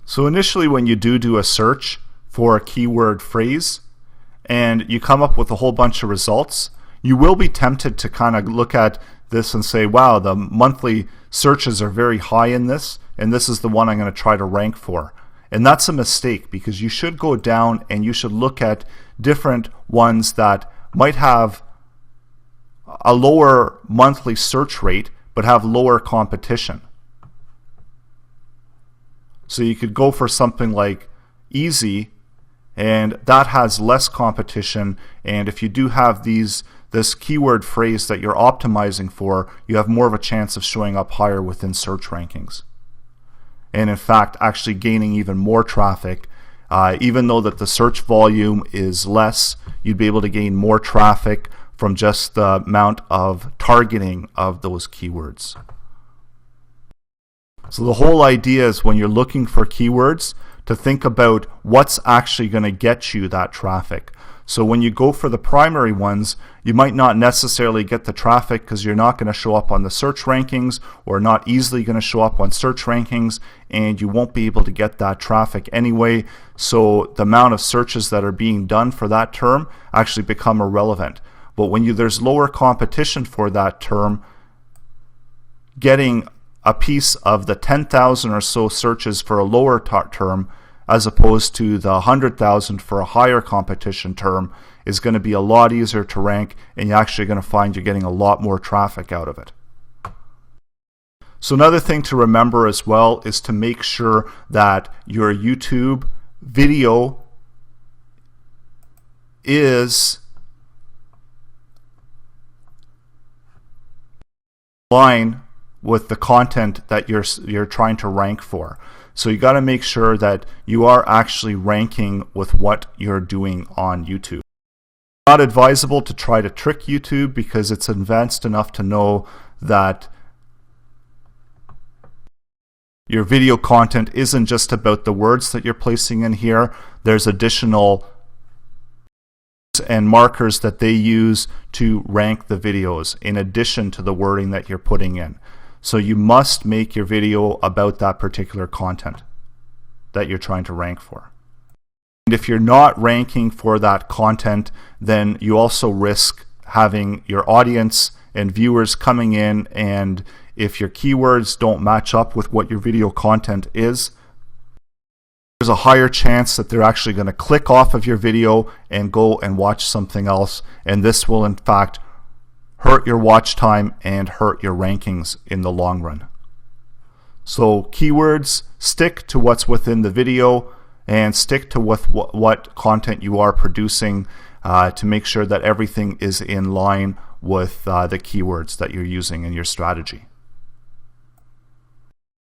So initially when you do a search for a keyword phrase and you come up with a whole bunch of results, you will be tempted to kind of look at this and say, wow, the monthly searches are very high in this, and this is the one I'm going to try to rank for. And that's a mistake, because you should go down and you should look at different ones that might have a lower monthly search rate but have lower competition. So you could go for something like easy, and that has less competition, and if you do have this keyword phrase that you're optimizing for, you have more of a chance of showing up higher within search rankings. And in fact, actually gaining even more traffic. Even though that the search volume is less, you'd be able to gain more traffic from just the amount of targeting of those keywords. So the whole idea is, when you're looking for keywords, to think about what's actually going to get you that traffic. So when you go for the primary ones, you might not necessarily get the traffic because you're not going to show up on the search rankings, or not easily going to show up on search rankings, and you won't be able to get that traffic anyway. So the amount of searches that are being done for that term actually become irrelevant. But when there's lower competition for that term, getting a piece of the 10,000 or so searches for a lower term as opposed to the 100,000 for a higher competition term is going to be a lot easier to rank, and you're actually going to find you're getting a lot more traffic out of it. So another thing to remember as well is to make sure that your YouTube video is in line with the content that you're trying to rank for. So you got to make sure that you are actually ranking with what you're doing on YouTube. It's not advisable to try to trick YouTube, because it's advanced enough to know that your video content isn't just about the words that you're placing in here. There's additional and markers that they use to rank the videos in addition to the wording that you're putting in. So you must make your video about that particular content that you're trying to rank for. And if you're not ranking for that content, then you also risk having your audience and viewers coming in, and if your keywords don't match up with what your video content is, there's a higher chance that they're actually going to click off of your video and go and watch something else, and this will in fact hurt your watch time and hurt your rankings in the long run. So keywords, stick to what's within the video and stick to what content you are producing to make sure that everything is in line with the keywords that you're using in your strategy.